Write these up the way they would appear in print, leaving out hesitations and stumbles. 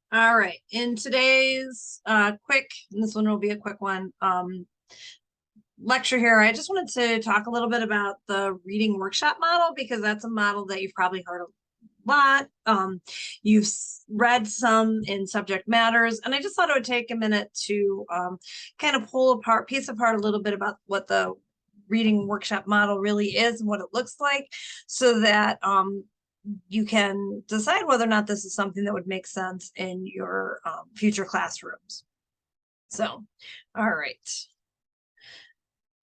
All right. In today's and this one will be a quick one, lecture here, I just wanted to talk a little bit about the reading workshop model because that's a model that you've probably heard a lot. You've read some in subject matters, and I just thought it would take a minute to kind of piece apart a little bit about what the reading workshop model really is and what it looks like so that you can decide whether or not this is something that would make sense in your future classrooms. So, all right.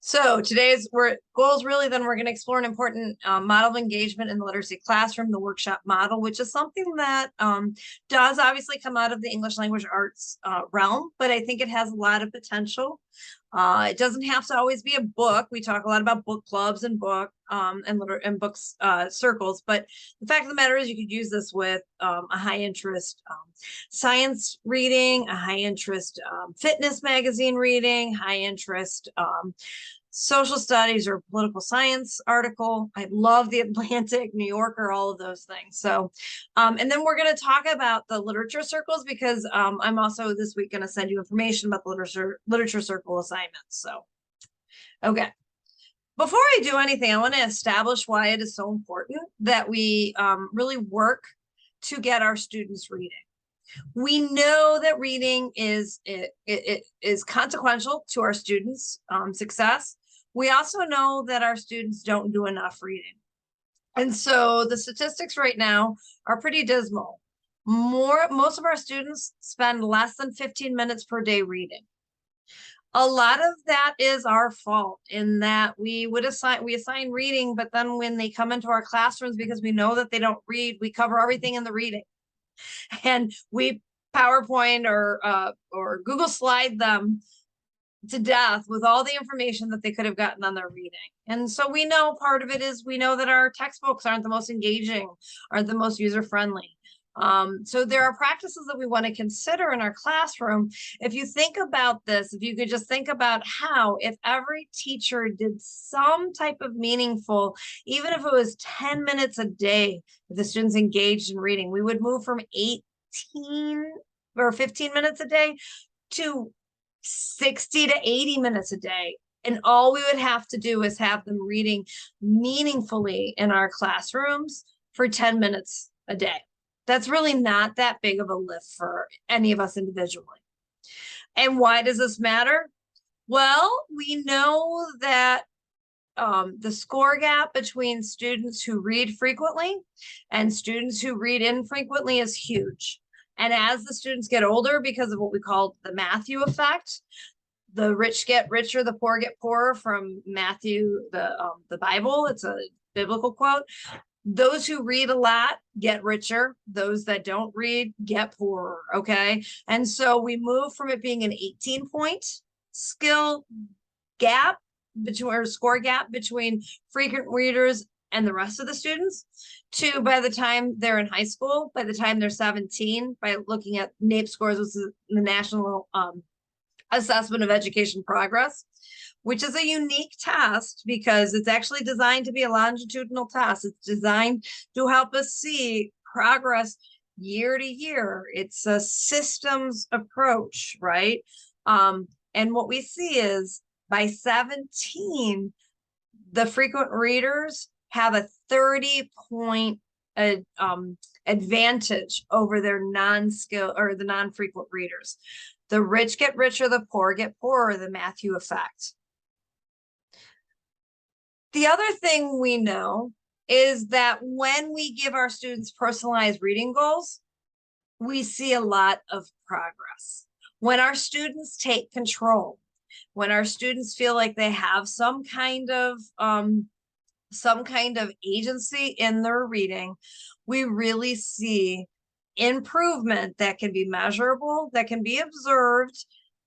So today's goals really then we're going to explore an important model of engagement in the literacy classroom, the workshop model, which is something that does obviously come out of the English language arts realm, but I think it has a lot of potential. It doesn't have to always be a book. We talk a lot about book clubs and books circles, but the fact of the matter is you could use this with a high interest science reading, a high interest fitness magazine reading, high interest social studies or political science article. I love the Atlantic, New Yorker, all of those things. So, and then we're going to talk about the literature circles because I'm also this week going to send you information about the literature circle assignments. So, okay. Before I do anything, I want to establish why it is so important that we really work to get our students reading. We know that reading is consequential to our students' success. We also know that our students don't do enough reading. And so the statistics right now are pretty dismal. Most of our students spend less than 15 minutes per day reading. A lot of that is our fault in that we assign reading, but then when they come into our classrooms, because we know that they don't read, we cover everything in the reading. And we PowerPoint or Google Slide them to death with all the information that they could have gotten on their reading. And so we know part of it is we know that our textbooks aren't the most engaging, aren't the most user-friendly. So there are practices that we want to consider in our classroom. If you think about this, if you could just think about how, if every teacher did some type of meaningful, even if it was 10 minutes a day, if the students engaged in reading, we would move from 18 or 15 minutes a day to 60 to 80 minutes a day. And all we would have to do is have them reading meaningfully in our classrooms for 10 minutes a day. That's really not that big of a lift for any of us individually. And why does this matter? Well, we know that the score gap between students who read frequently and students who read infrequently is huge. And as the students get older, because of what we call the Matthew effect, the rich get richer, the poor get poorer from Matthew, the Bible. It's a biblical quote. Those who read a lot get richer. Those that don't read get poorer. Okay. And so we move from it being an 18-point skill gap between or score gap between frequent readers and the rest of the students to by the time they're in high school, by the time they're 17, by looking at NAEP scores, which is the National Assessment of Education Progress, which is a unique test because it's actually designed to be a longitudinal test. It's designed to help us see progress year to year. It's a systems approach, right? And what we see is by 17, the frequent readers have a 30-point advantage over their non-skill or the non-frequent readers. The rich get richer, the poor get poorer, the Matthew effect. The other thing we know is that when we give our students personalized reading goals, we see a lot of progress. When our students take control, when our students feel like they have some kind of agency in their reading, we really see improvement that can be measurable, that can be observed,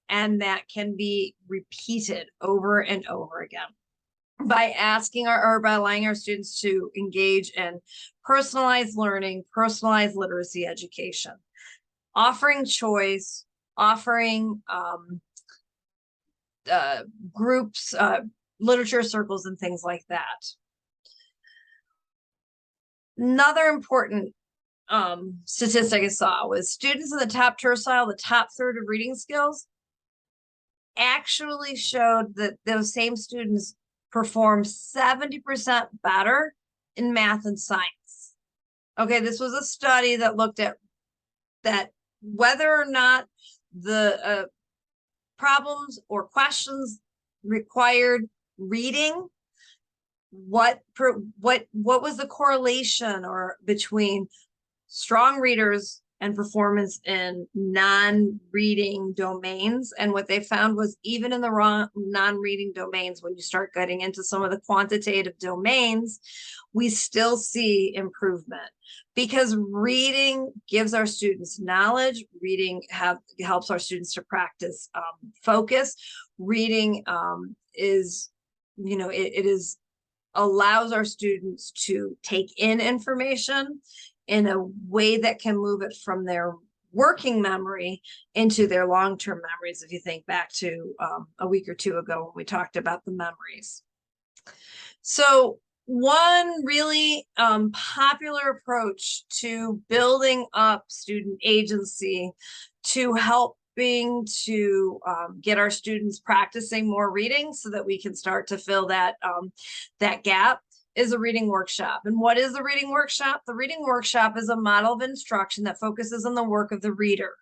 and that can be repeated over and over again by by allowing our students to engage in personalized learning, personalized literacy education, offering choice, offering groups, literature circles, and things like that. Another important statistic I saw was students in the top tercile, the top third of reading skills, actually showed that those same students performed 70% better in math and science. Okay, this was a study that looked at that whether or not the problems or questions required reading, what was the correlation or between strong readers and performance in non-reading domains. And what they found was even in the non-reading domains, when you start getting into some of the quantitative domains, we still see improvement, because reading gives our students knowledge. Reading helps our students to practice focus. Reading is, it allows our students to take in information in a way that can move it from their working memory into their long-term memories. If you think back to a week or two ago when we talked about the memories. So one really popular approach to building up student agency to helping to get our students practicing more reading so that we can start to fill that gap is a reading workshop. And what is the reading workshop? The reading workshop is a model of instruction that focuses on the work of the reader.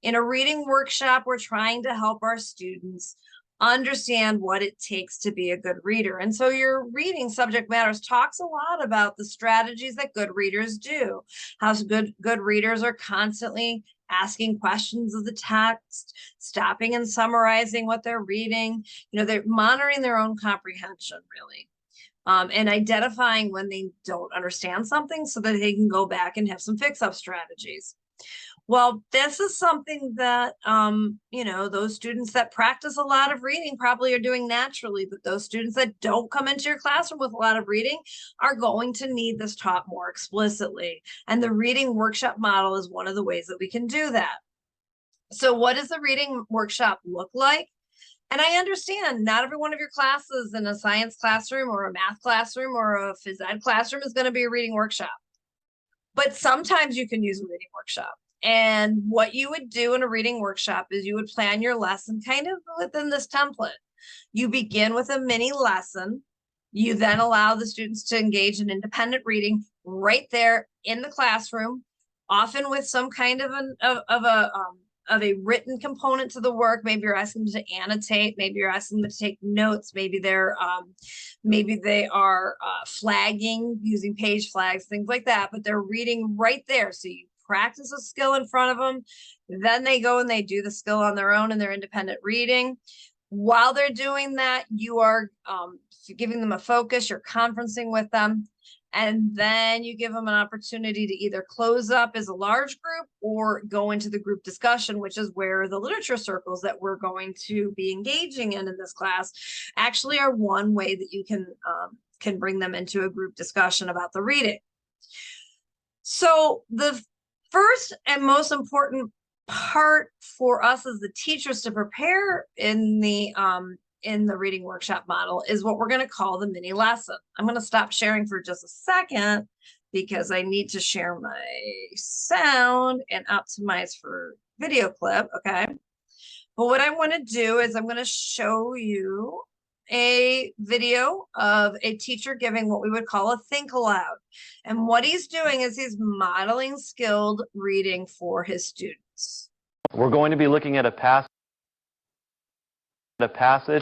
In a reading workshop, we're trying to help our students understand what it takes to be a good reader. And so your reading subject matters talks a lot about the strategies that good readers do, how good readers are constantly asking questions of the text, stopping and summarizing what they're reading. They're monitoring their own comprehension, really. And identifying when they don't understand something so that they can go back and have some fix-up strategies. Well, this is something that, those students that practice a lot of reading probably are doing naturally, but those students that don't come into your classroom with a lot of reading are going to need this taught more explicitly. And the reading workshop model is one of the ways that we can do that. So what does the reading workshop look like? And I understand not every one of your classes in a science classroom or a math classroom or a phys ed classroom is going to be a reading workshop. But sometimes you can use a reading workshop. And what you would do in a reading workshop is you would plan your lesson kind of within this template. You begin with a mini lesson. You then allow the students to engage in independent reading right there in the classroom, often with some kind of a written component to the work. Maybe you're asking them to annotate. Maybe you're asking them to take notes. Maybe they are flagging using page flags, things like that. But they're reading right there. So you practice a skill in front of them. Then they go and they do the skill on their own in their independent reading. While they're doing that, you are giving them a focus. You're conferencing with them. And then you give them an opportunity to either close up as a large group or go into the group discussion, which is where the literature circles that we're going to be engaging in this class actually are one way that you can bring them into a group discussion about the reading. So the first and most important part for us as the teachers to prepare in the reading workshop model is what we're going to call the mini lesson. I'm going to stop sharing for just a second because I need to share my sound and optimize for video clip. Okay. But what I want to do is I'm going to show you a video of a teacher giving what we would call a think aloud. And what he's doing is he's modeling skilled reading for his students. We're going to be looking at a passage,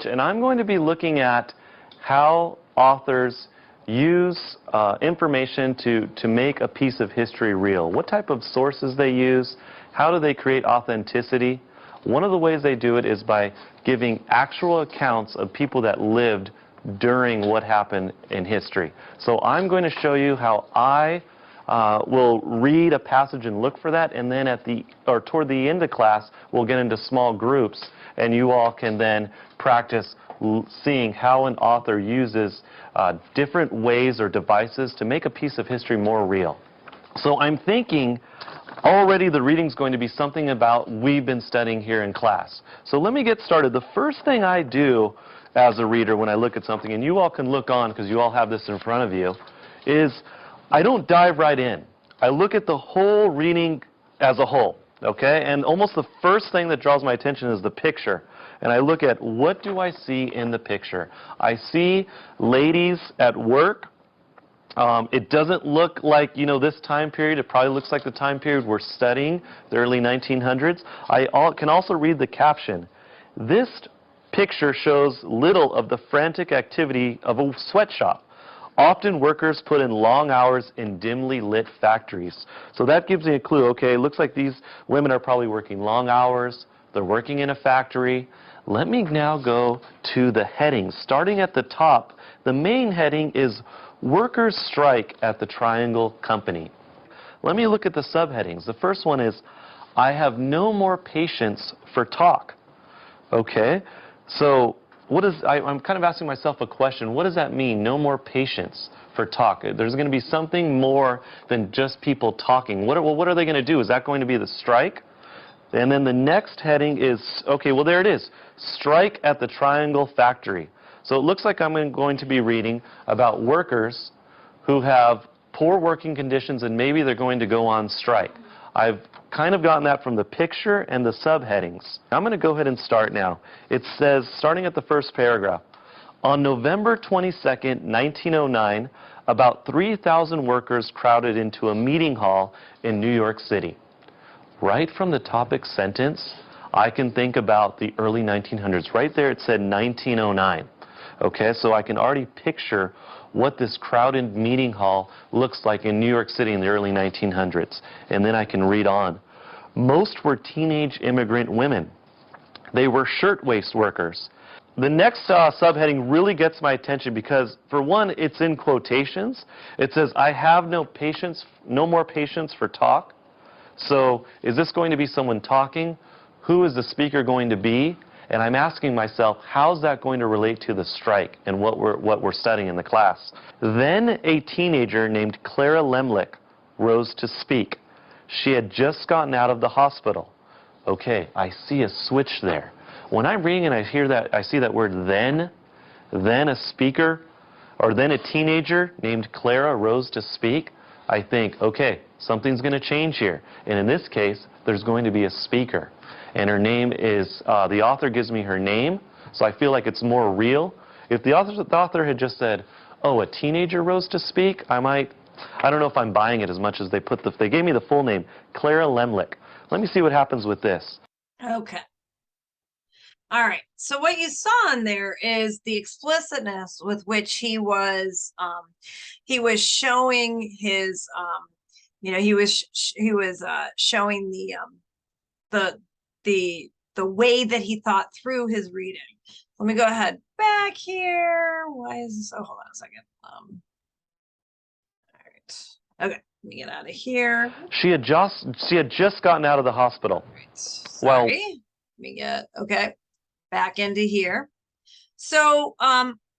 and I'm going to be looking at how authors use information to make a piece of history real. What type of sources they use, how do they create authenticity. One of the ways they do it is by giving actual accounts of people that lived during what happened in history. So I'm going to show you how I will read a passage and look for that, and then toward the end of class we'll get into small groups and you all can then practice seeing how an author uses different ways or devices to make a piece of history more real. So I'm thinking already the reading's going to be something about we've been studying here in class. So let me get started. The first thing I do as a reader when I look at something, and you all can look on because you all have this in front of you, is I don't dive right in. I look at the whole reading as a whole, okay? And almost the first thing that draws my attention is the picture. And I look at, what do I see in the picture? I see ladies at work. It doesn't look like, this time period. It probably looks like the time period we're studying, the early 1900s. I can also read the caption. This picture shows little of the frantic activity of a sweatshop. Often workers put in long hours in dimly lit factories. So that gives me a clue. Okay, it looks like these women are probably working long hours. They're working in a factory. Let me now go to the headings. Starting at the top, the main heading is Workers Strike at the Triangle Company. Let me look at the subheadings. The first one is, I have no more patience for talk. Okay, so I'm kind of asking myself a question. What does that mean, no more patience for talk? There's going to be something more than just people talking. What are they going to do? Is that going to be the strike? And then the next heading is, okay, well, there it is, Strike at the Triangle Factory. So it looks like I'm going to be reading about workers who have poor working conditions and maybe they're going to go on strike. I've kind of gotten that from the picture and the subheadings. I'm going to go ahead and start now. It says, starting at the first paragraph, on November 22nd, 1909, about 3,000 workers crowded into a meeting hall in New York City. Right from the topic sentence, I can think about the early 1900s. Right there it said 1909. Okay, so I can already picture what this crowded meeting hall looks like in New York City in the early 1900s. And then I can read on. Most were teenage immigrant women. They were shirtwaist workers. The next subheading really gets my attention because, for one, it's in quotations. It says, I have no more patience for talk. So is this going to be someone talking? Who is the speaker going to be? And I'm asking myself, how's that going to relate to the strike and what we're studying in the class? Then a teenager named Clara Lemlich rose to speak. She had just gotten out of the hospital. Okay, I see a switch there. When I'm reading and I see that word then a speaker, or then a teenager named Clara rose to speak, I think, okay, something's going to change here. And in this case, there's going to be a speaker. And her name is, the author gives me her name, so I feel like it's more real. If the author had just said, oh, a teenager rose to speak, I don't know if I'm buying it as much as they gave me the full name, Clara Lemlich. Let me see what happens with this. Okay. All right. So what you saw in there is the explicitness with which he was showing his, he was showing the way that he thought through his reading. Let me go ahead back here. Why is this? Oh, hold on a second. All right. Okay. Let me get out of here. She had just gotten out of the hospital. Right. Sorry. Let me get back into here. So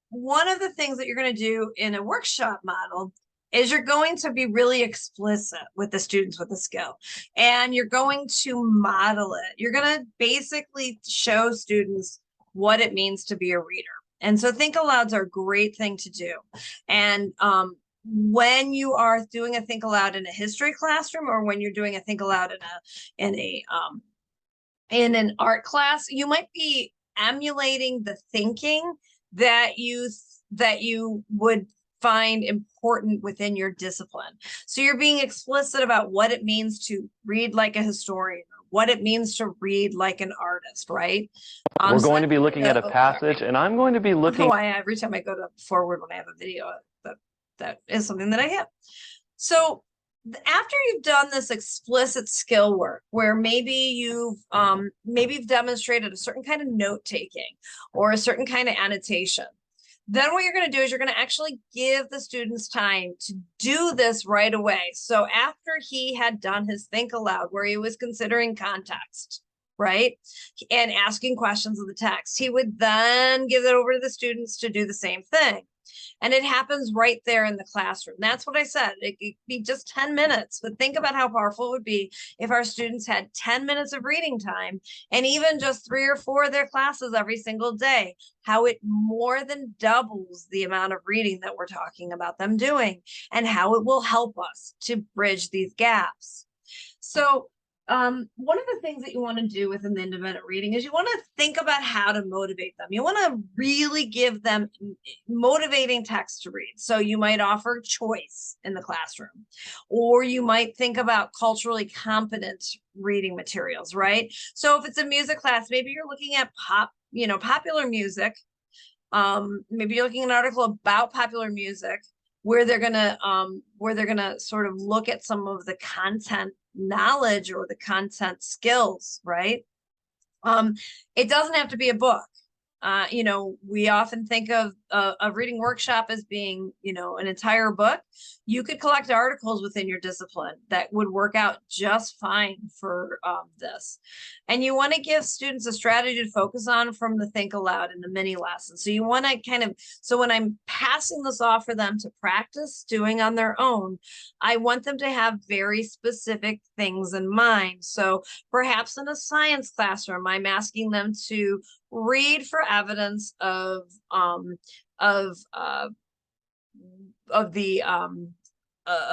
one of the things that you're going to do in a workshop model is you're going to be really explicit with the students with the skill, and you're going to model it. You're going to basically show students what it means to be a reader. And so think alouds are a great thing to do. And when you are doing a think aloud in a history classroom, or when you're doing a think aloud in an art class, you might be emulating the thinking that you would find important within your discipline. So you're being explicit about what it means to read like a historian, or what it means to read like an artist, right? We're going to be looking at a passage, and I'm going to be looking. Every time I go to forward when I have a video, that is something that I have. So after you've done this explicit skill work, where maybe you've demonstrated a certain kind of note taking or a certain kind of annotation, then what you're going to do is you're going to actually give the students time to do this right away. So after he had done his think aloud, where he was considering context, right, and asking questions of the text, he would then give it over to the students to do the same thing. And it happens right there in the classroom. That's what I said. It could be just 10 minutes, but think about how powerful it would be if our students had 10 minutes of reading time, and even just 3 or 4 of their classes every single day, how it more than doubles the amount of reading that we're talking about them doing, and how it will help us to bridge these gaps. So one of the things that you want to do within the independent reading is you want to think about how to motivate them. You want to really give them motivating text to read. So you might offer choice in the classroom, or you might think about culturally competent reading materials, right? So if it's a music class, maybe you're looking at popular music. Maybe you're looking at an article about popular music where they're gonna sort of look at some of the content knowledge or the content skills, right? It doesn't have to be a book. We often think of a reading workshop as being, an entire book. You could collect articles within your discipline that would work out just fine for this. And you want to give students a strategy to focus on from the think aloud in the mini lesson. So you want to so when I'm passing this off for them to practice doing on their own, I want them to have very specific things in mind. So perhaps in a science classroom, I'm asking them to read for evidence of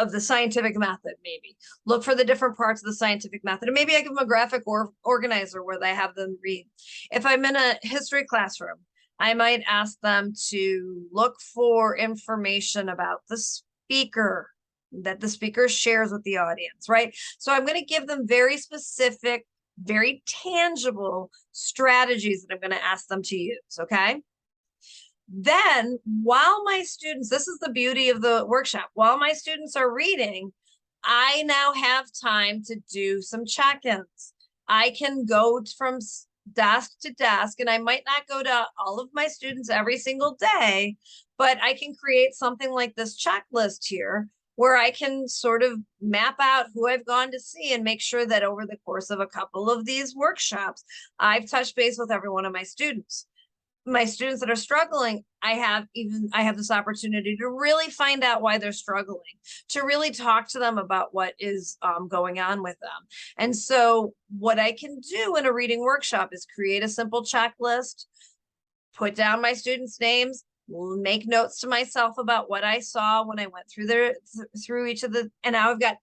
the scientific method. Maybe look for the different parts of the scientific method, and maybe I give them a graphic or organizer where they have them read. If I'm in a history classroom, I might ask them to look for information about the speaker that the speaker shares with the audience, right? So I'm going to give them very specific, very tangible strategies that I'm going to ask them to use, okay? Then while my students, this is the beauty of the workshop, while my students are reading, I now have time to do some check-ins. I can go from desk to desk, and I might not go to all of my students every single day, but I can create something like this checklist here where I can sort of map out who I've gone to see and make sure that over the course of a couple of these workshops, I've touched base with every one of my students. My students that are struggling, I have this opportunity to really find out why they're struggling, to really talk to them about what is going on with them. And so what I can do in a reading workshop is create a simple checklist, put down my students' names, make notes to myself about what I saw when I went through each of the, and now I've got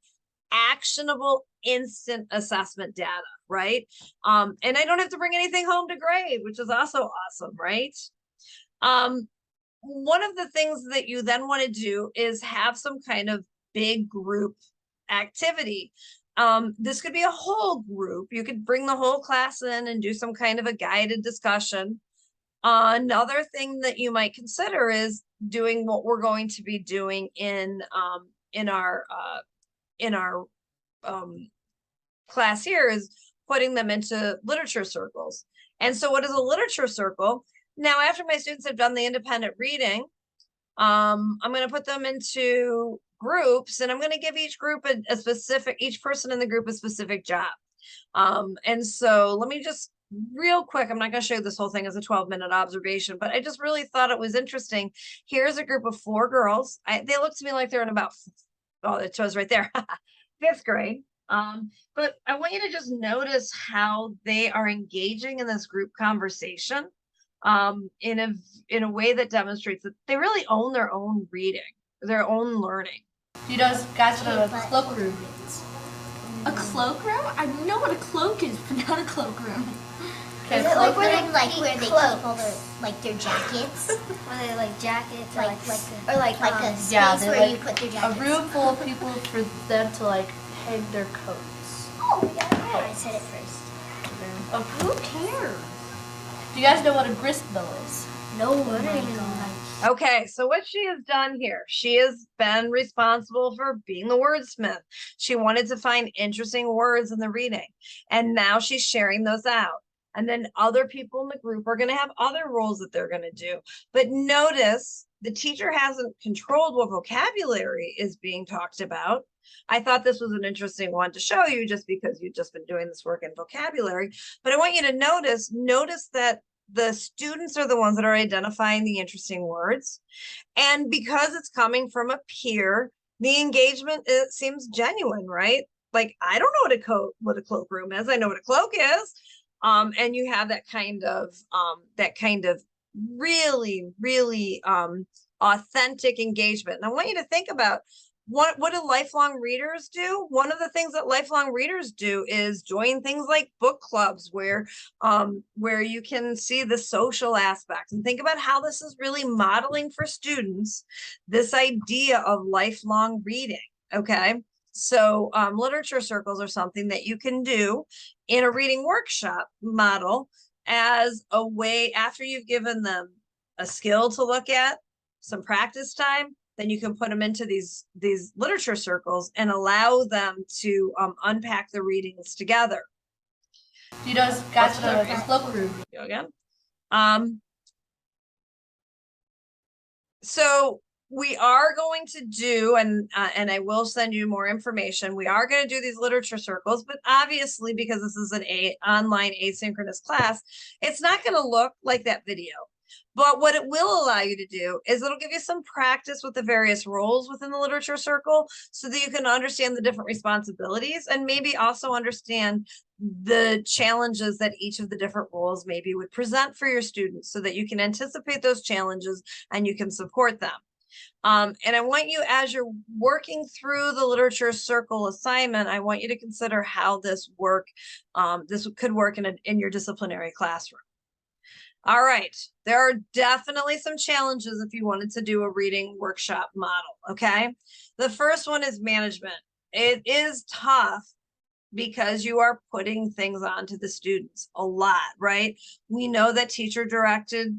actionable instant assessment data, right? And I don't have to bring anything home to grade, which is also awesome, right? One of the things that you then want to do is have some kind of big group activity. This could be a whole group. You could bring the whole class in and do some kind of a guided discussion. Another thing that you might consider is doing what we're going to be doing in our class here, is putting them into literature circles. And so what is a literature circle? Now, after my students have done the independent reading, I'm going to put them into groups, and I'm going to give each group each person in the group a specific job. And so let me just real quick, I'm not going to show you this whole thing as a 12-minute observation, but I just really thought it was interesting. Here's a group of 4 girls. They look to me like they're in about, oh, it shows right there, 5th grade. But I want you to just notice how they are engaging in this group conversation in a way that demonstrates that they really own their own reading, their own learning. Do you guys know what a cloakroom is? A cloakroom? I know what a cloak is, but not a cloakroom. Okay, Is it like where they keep all their jackets? Where they like jackets, Like a space yeah, where like you put their a jackets. room full of people for them to like hang their coats. Oh, yeah, I said it first. Oh, Who cares? do you guys know what a grist mill is? No, What are you Okay, so what she has done here, she has been responsible for being the wordsmith. She wanted to find interesting words in the reading, and now she's sharing those out. And then other people in the group are going to have other roles that they're going to do. But notice the teacher hasn't controlled what vocabulary is being talked about. I thought this was an interesting one to show you just because you've just been doing this work in vocabulary. But I want you to notice that the students are the ones that are identifying the interesting words. And because it's coming from a peer, the engagement, it seems genuine, right? Like, I don't know what a cloakroom is. I know what a cloak is. And you have that kind of really, really authentic engagement. And I want you to think about what do lifelong readers do? One of the things that lifelong readers do is join things like book clubs where you can see the social aspects, and think about how this is really modeling for students this idea of lifelong reading. Okay. So literature circles are something that you can do in a reading workshop model as a way, after you've given them a skill to look at, some practice time, then you can put them into these literature circles and allow them to unpack the readings together. You guys got the cloakroom. Go again. So we are going to do, and I will send you more information. We are going to do these literature circles, but obviously because this is an online asynchronous class, it's not going to look like that video. But what it will allow you to do is it'll give you some practice with the various roles within the literature circle so that you can understand the different responsibilities and maybe also understand the challenges that each of the different roles maybe would present for your students so that you can anticipate those challenges and you can support them. And I want you, as you're working through the literature circle assignment, I want you to consider how this could work in your disciplinary classroom. All right, there are definitely some challenges if you wanted to do a reading workshop model, okay? The first one is management. It is tough because you are putting things onto the students a lot, right? We know that teacher-directed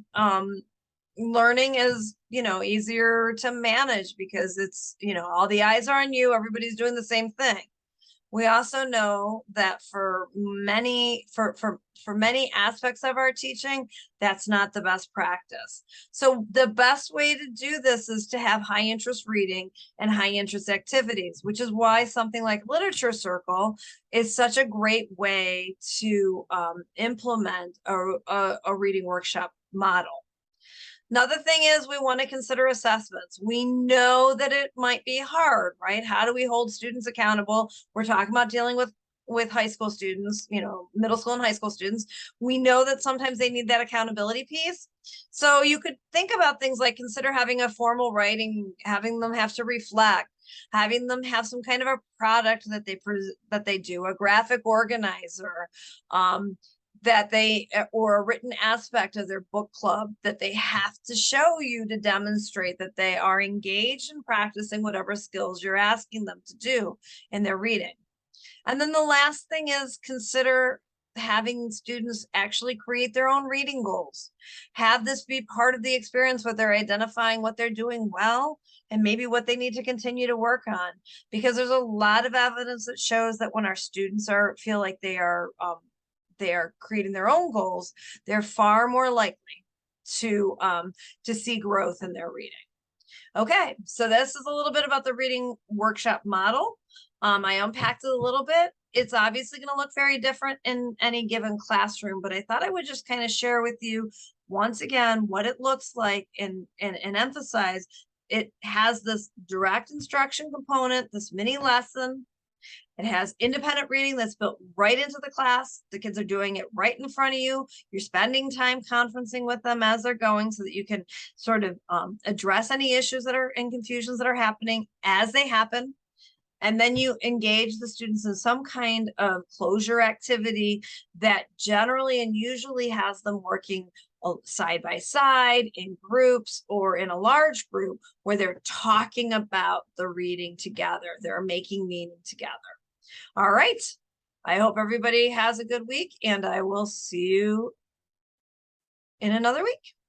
learning is, easier to manage because it's, all the eyes are on you, everybody's doing the same thing. We also know that for many aspects of our teaching, that's not the best practice. So the best way to do this is to have high interest reading and high interest activities, which is why something like Literature Circle is such a great way to implement a reading workshop model. Another thing is we want to consider assessments. We know that it might be hard, right? How do we hold students accountable? We're talking about dealing with high school students, middle school and high school students. We know that sometimes they need that accountability piece. So you could think about things like consider having a formal writing, having them have to reflect, having them have some kind of a product that they do, a graphic organizer, or a written aspect of their book club that they have to show you to demonstrate that they are engaged in practicing whatever skills you're asking them to do in their reading. And then the last thing is consider having students actually create their own reading goals. Have this be part of the experience where they're identifying what they're doing well and maybe what they need to continue to work on, because there's a lot of evidence that shows that when our students feel like they are creating their own goals, they're far more likely to see growth in their reading. Okay, so this is a little bit about the reading workshop model. I unpacked it a little bit. It's obviously going to look very different in any given classroom, but I thought I would just kind of share with you once again what it looks like and emphasize it has this direct instruction component, this mini lesson. It has independent reading that's built right into the class. The kids are doing it right in front of you. You're spending time conferencing with them as they're going so that you can sort of address any issues and confusions that are happening as they happen. And then you engage the students in some kind of closure activity that generally and usually has them working side by side, in groups, or in a large group where they're talking about the reading together. They're making meaning together. All right. I hope everybody has a good week, and I will see you in another week.